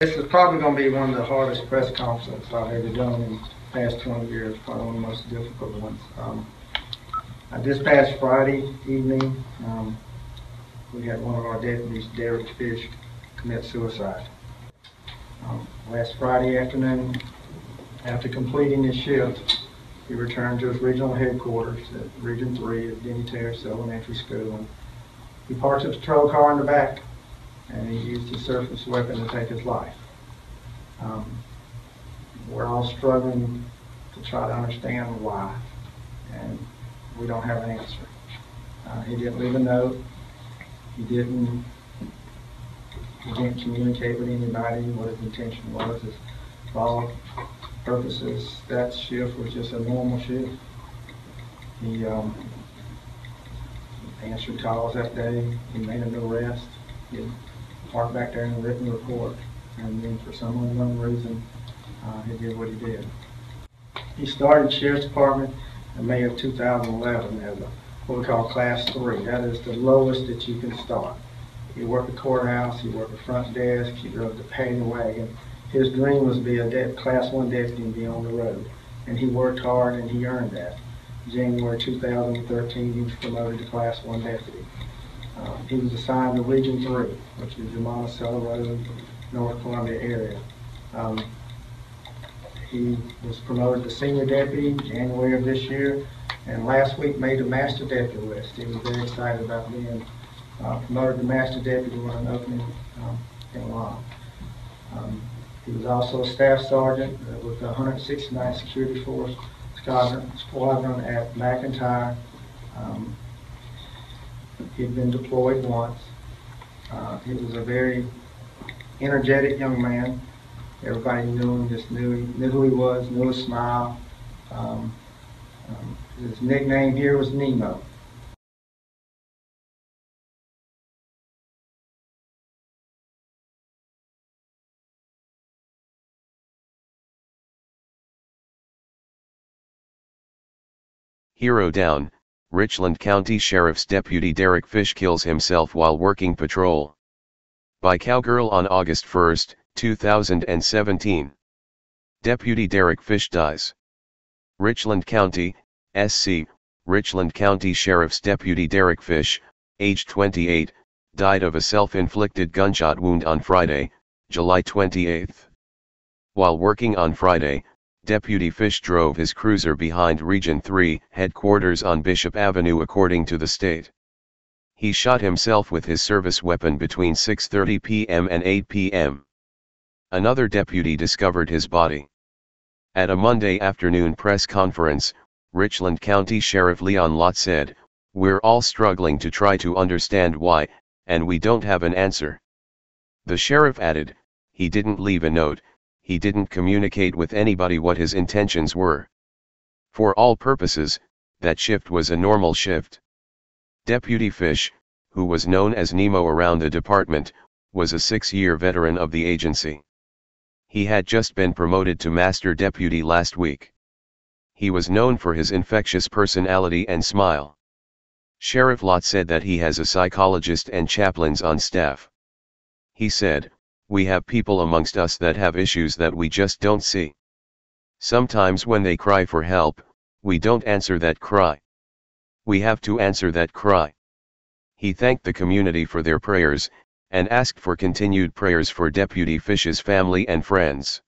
This is probably going to be one of the hardest press conferences I've ever done in the past 20 years, probably one of the most difficult ones. This past Friday evening, we had one of our deputies, Derek Fish, commit suicide. Last Friday afternoon, after completing his shift, he returned to his regional headquarters at Region 3 at Denny Terrace Elementary School. And he parked his patrol car in the back, and he used his surface weapon to take his life. We're all struggling to try to understand why, and we don't have an answer. He didn't leave a note. He didn't communicate with anybody what his intention was. For all purposes, that shift was just a normal shift. He answered calls that day. He made an arrest. He parked back there and written a report. And then for some unknown reason, he did what he did. He started Sheriff's Department in May of 2011 as what we call Class 3. That is the lowest that you can start. He worked the courthouse, he worked the front desk, he drove the paddy wagon. His dream was to be a Class 1 deputy and be on the road. And he worked hard and he earned that. January 2013, he was promoted to Class 1 deputy. He was assigned to Region 3, which is the Monticello Road, North Columbia area. He was promoted to senior deputy January of this year, and last week made the master deputy list. He was very excited about being promoted to master deputy when an opening came along. He was also a staff sergeant with the 169th Security Force Squadron at McIntyre. He'd been deployed once. He was a very energetic young man. Everybody knew him, just knew who he was, knew his smile. His nickname here was Nemo. Hero down, Richland County Sheriff's Deputy Derek Fish kills himself while working patrol. By Cowgirl on August 1, 2017. Deputy Derek Fish dies. Richland County, SC, Richland County Sheriff's Deputy Derek Fish, age 28, died of a self-inflicted gunshot wound on Friday, July 28. While working on Friday, Deputy Fish drove his cruiser behind Region 3 headquarters on Bishop Avenue according to the state. He shot himself with his service weapon between 6:30 p.m. and 8 p.m. Another deputy discovered his body. At a Monday afternoon press conference, Richland County Sheriff Leon Lott said, "We're all struggling to try to understand why, and we don't have an answer." The sheriff added, "He didn't leave a note, he didn't communicate with anybody what his intentions were. For all purposes, that shift was a normal shift." Deputy Fish, who was known as Nemo around the department, was a 6-year veteran of the agency. He had just been promoted to Master Deputy last week. He was known for his infectious personality and smile. Sheriff Lott said that he has a psychologist and chaplains on staff. He said, "We have people amongst us that have issues that we just don't see. Sometimes when they cry for help, we don't answer that cry. We have to answer that cry." He thanked the community for their prayers, and asked for continued prayers for Deputy Fish's family and friends.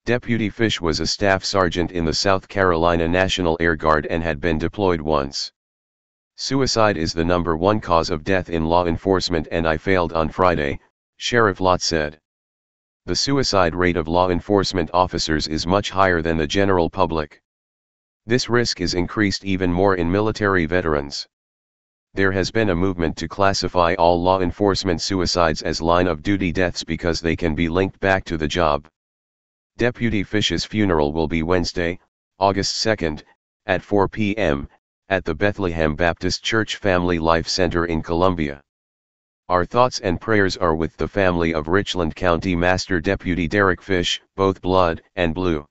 Deputy Fish was a staff sergeant in the South Carolina National Air Guard and had been deployed once. "Suicide is the #1 cause of death in law enforcement, and I failed on Friday," Sheriff Lott said. "The suicide rate of law enforcement officers is much higher than the general public. This risk is increased even more in military veterans. There has been a movement to classify all law enforcement suicides as line-of-duty deaths because they can be linked back to the job." Deputy Fish's funeral will be Wednesday, August 2, at 4 p.m., at the Bethlehem Baptist Church Family Life Center in Columbia. Our thoughts and prayers are with the family of Richland County Master Deputy Derek Fish, both blood and blue.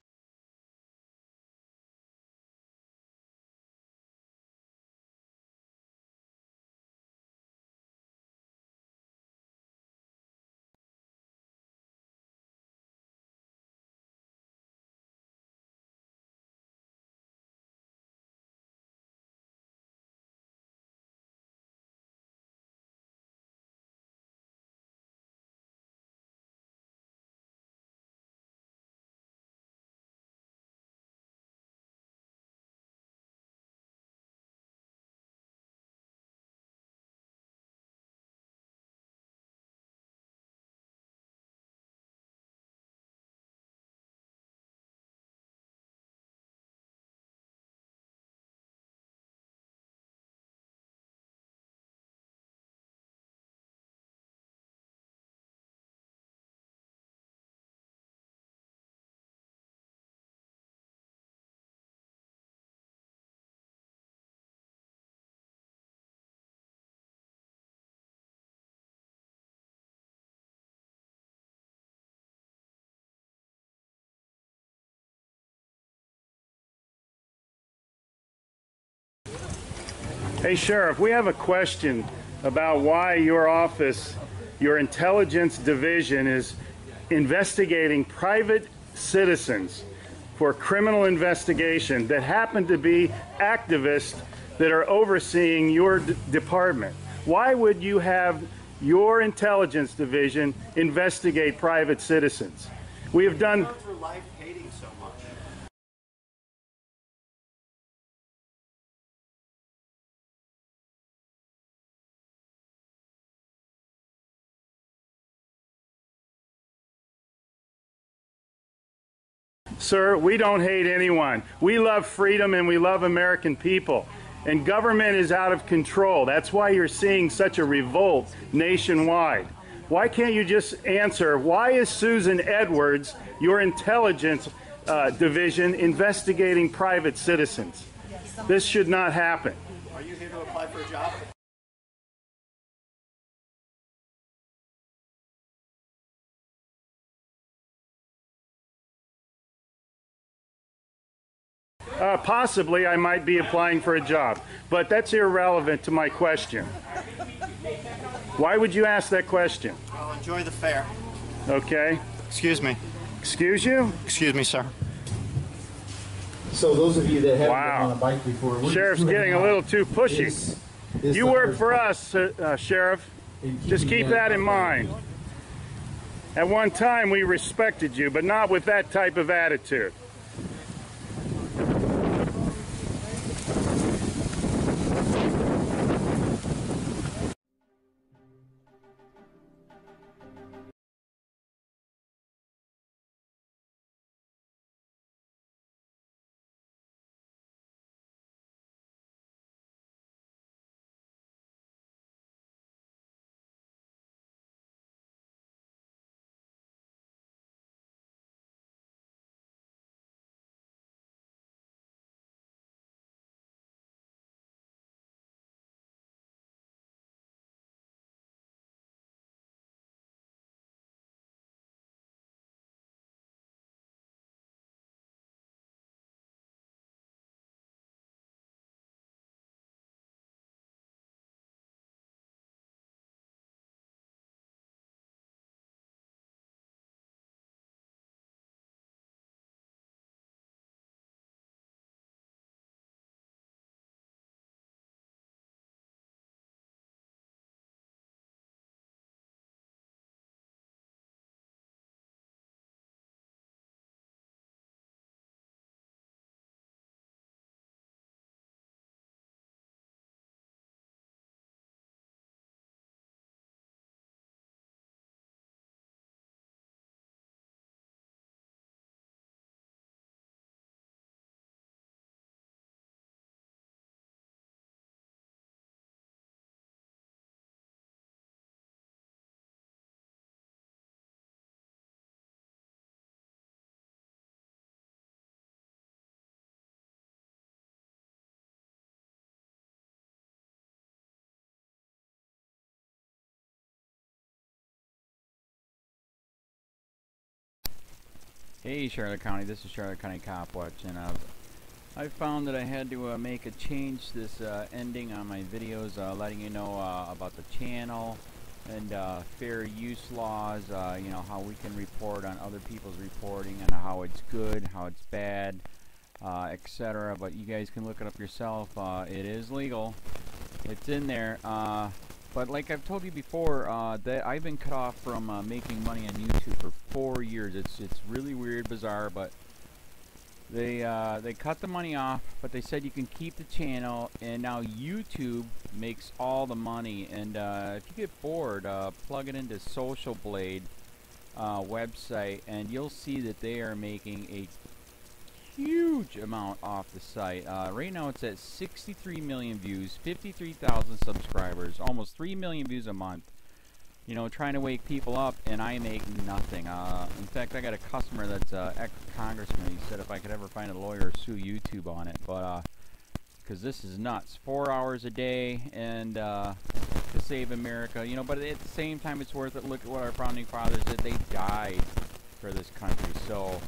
Hey, Sheriff, we have a question about why your office, your intelligence division, is investigating private citizens for criminal investigation that happen to be activists that are overseeing your department. Why would you have your intelligence division investigate private citizens? We have done... For life hating so much. Sir, we don't hate anyone. We love freedom and we love American people. And government is out of control. That's why you're seeing such a revolt nationwide. Why can't you just answer, why is Susan Edwards, your intelligence division, investigating private citizens? This should not happen. Are you here to apply for a job? Possibly I might be applying for a job, but that's irrelevant to my question. Why would you ask that question? Well, enjoy the fair. Okay. Excuse me. Excuse you? Excuse me, sir. So those of you that haven't Wow. been on a bike before, we're Sheriff's just getting a little too pushy. You work for us, Sheriff. Just keep that in mind. At one time we respected you, but not with that type of attitude. Hey Charlotte County, this is Charlotte County COPWATCH, and I found that I had to make a change this ending on my videos, letting you know about the channel and fair use laws, you know, how we can report on other people's reporting and how it's good, how it's bad, etc. But you guys can look it up yourself. It is legal. It's in there. But like I've told you before, that I've been cut off from making money on YouTube for 4 years. It's really weird, bizarre, but they cut the money off, but they said you can keep the channel, and now YouTube makes all the money. And if you get bored, plug it into Social Blade website, and you'll see that they are making a huge amount off the site. Right now it's at 63 million views, 53,000 subscribers, almost 3 million views a month. You know, trying to wake people up, and I make nothing. In fact, I got a customer that's ex-congressman. He said if I could ever find a lawyer, sue YouTube on it. But because this is nuts. 4 hours a day, and to save America. You know, but at the same time, it's worth it. Look at what our founding fathers did. They died for this country. So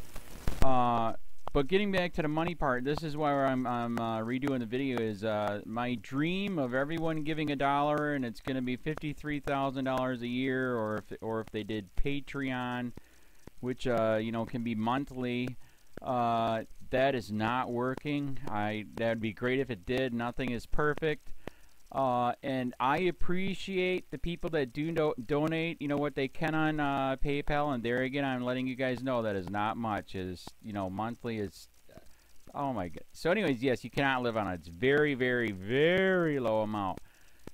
But getting back to the money part, this is why I'm redoing the video. Is my dream of everyone giving $1, and it's going to be $53,000 a year, or if they did Patreon, which you know, can be monthly. That is not working. That'd be great if it did. Nothing is perfect. And I appreciate the people that do donate, you know, what they can on PayPal. And there again, I'm letting you guys know that is not much. Is, you know, monthly is, oh my god. So anyways, yes, you cannot live on it. It's very, very, very low amount.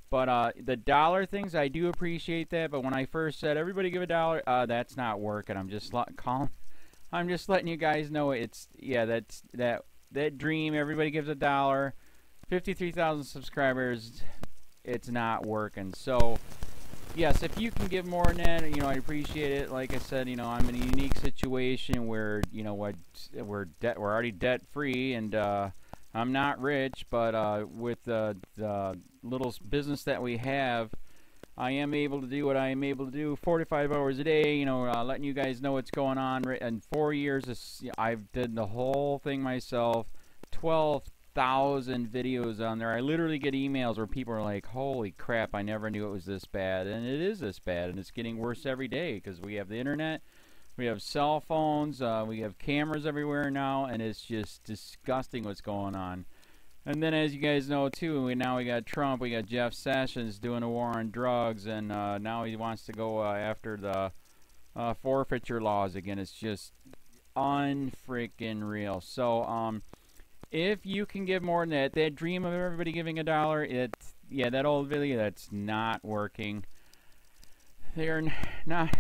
But the dollar things, I do appreciate that. But when I first said everybody give $1, that's not working. I'm just letting you guys know it's, yeah, that dream. Everybody gives $1. 53,000 subscribers, it's not working. So, yes, if you can give more than that, you know, I appreciate it. Like I said, you know, I'm in a unique situation where, you know, we're already debt free, and I'm not rich, but with the little business that we have, I am able to do what I am able to do 45 hours a day, you know, letting you guys know what's going on. In 4 years, I've did the whole thing myself. 12,000 videos on there. I literally get emails where people are like, holy crap, I never knew it was this bad. And it is this bad, and it's getting worse every day because we have the internet, we have cell phones, we have cameras everywhere now, and it's just disgusting what's going on. And then, as you guys know too, now we got Trump, we got Jeff Sessions doing a war on drugs, and now he wants to go after the forfeiture laws again. It's just unfreaking real. So, if you can give more than that dream of everybody giving $1, yeah, that old video, that's not working. They're not,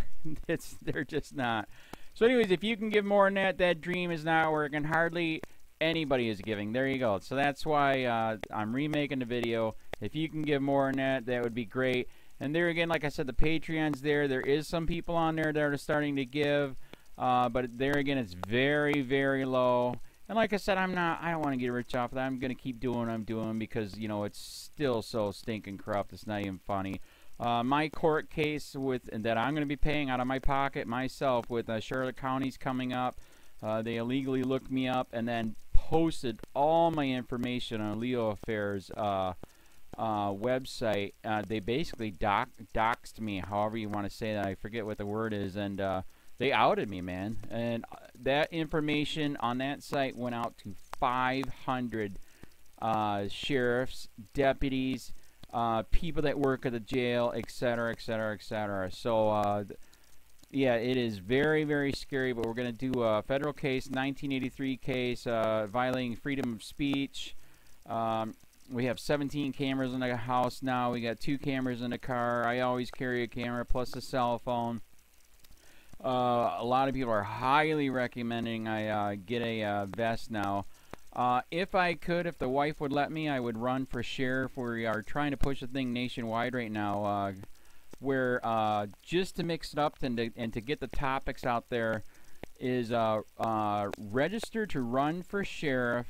they're just not. So anyways, if you can give more than that dream is not working. Hardly anybody is giving. There you go. So that's why I'm remaking the video. If you can give more than that, that would be great. And there again, like I said, the Patreon's there. There is some people on there that are starting to give, but there again, it's very, very low. And like I said, I don't want to get rich off of that. I'm going to keep doing what I'm doing because, you know, it's still so stinking corrupt. It's not even funny. My court case that I'm going to be paying out of my pocket myself with Charlotte County's coming up. They illegally looked me up and then posted all my information on LEOAFFAIRS website. They basically doxed me, however you want to say that. I forget what the word is, and they outed me, man. And that information on that site went out to 500 sheriffs, deputies, people that work at the jail, etc., etc., etc. So, yeah, it is very, very scary, but we're going to do a federal case, 1983 case, violating freedom of speech. We have 17 cameras in the house now. We got 2 cameras in the car. I always carry a camera plus a cell phone. A lot of people are highly recommending I get a vest now. If I could, if the wife would let me, I would run for sheriff. We are trying to push the thing nationwide right now, where just to mix it up and to get the topics out there is register to run for sheriff,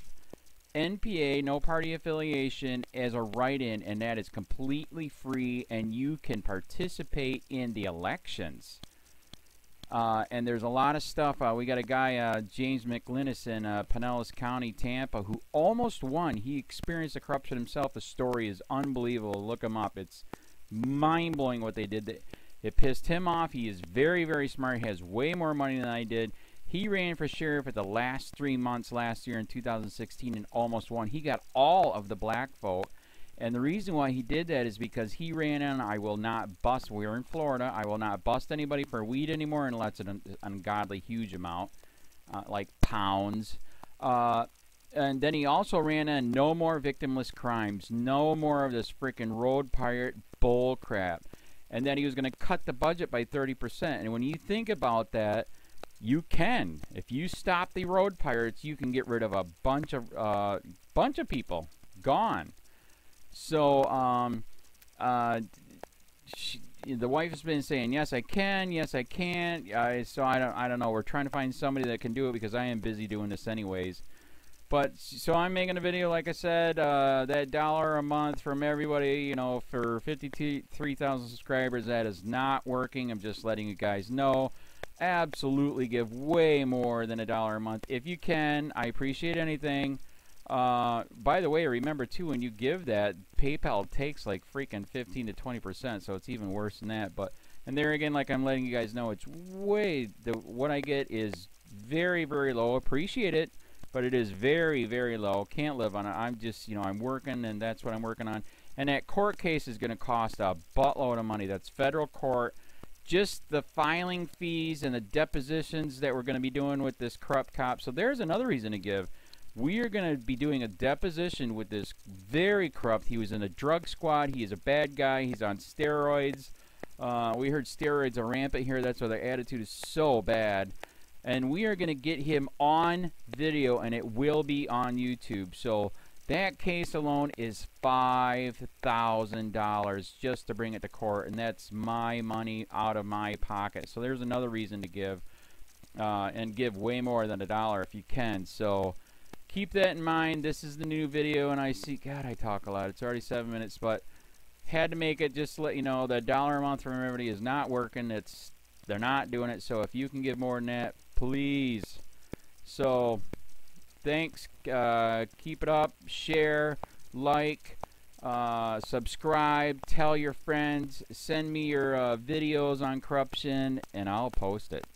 NPA, no party affiliation, as a write-in, and that is completely free, and you can participate in the elections. And there's a lot of stuff. We got a guy, James McLinnis in Pinellas County, Tampa, who almost won. He experienced the corruption himself. The story is unbelievable. Look him up. It's mind-blowing what they did. It pissed him off. He is very, very smart. He has way more money than I did. He ran for sheriff at the last 3 months last year in 2016 and almost won. He got all of the black vote. And the reason why he did that is because he ran on, I will not bust, we're in Florida, I will not bust anybody for weed anymore unless it's an ungodly huge amount, like pounds. And then he also ran on no more victimless crimes, no more of this freaking road pirate bull crap. And then he was going to cut the budget by 30%. And when you think about that, you can. If you stop the road pirates, you can get rid of a bunch of people. Gone. So, the wife has been saying, yes, I can, yes, I can't. So I don't know. We're trying to find somebody that can do it because I am busy doing this anyways. But so I'm making a video, like I said, that $1 a month from everybody, you know, for 53,000 subscribers, that is not working. I'm just letting you guys know. Absolutely give way more than $1 a month if you can. I appreciate anything. By the way, remember too, when you give that, PayPal takes like freaking 15 to 20%, so it's even worse than that. But and there again, like I'm letting you guys know, it's way what I get is very, very low. Appreciate it, but it is very, very low. Can't live on it. I'm just, you know, I'm working, and that's what I'm working on. And that court case is going to cost a buttload of money. That's federal court. Just the filing fees and the depositions that we're going to be doing with this corrupt cop. So there's another reason to give. We are going to be doing a deposition with this very corrupt. He was in a drug squad. He is a bad guy. He's on steroids. We heard steroids are rampant here. That's why their attitude is so bad. And we are going to get him on video, and it will be on YouTube. So that case alone is $5,000 just to bring it to court, and that's my money out of my pocket. So there's another reason to give, and give way more than $1 if you can. So keep that in mind. This is the new video, and I see, God, I talk a lot. It's already 7 minutes, but had to make it just to let you know that $1 a month from everybody is not working. They're not doing it. So if you can give more than that, please. So thanks. Keep it up. Share, like, subscribe, tell your friends, send me your videos on corruption, and I'll post it.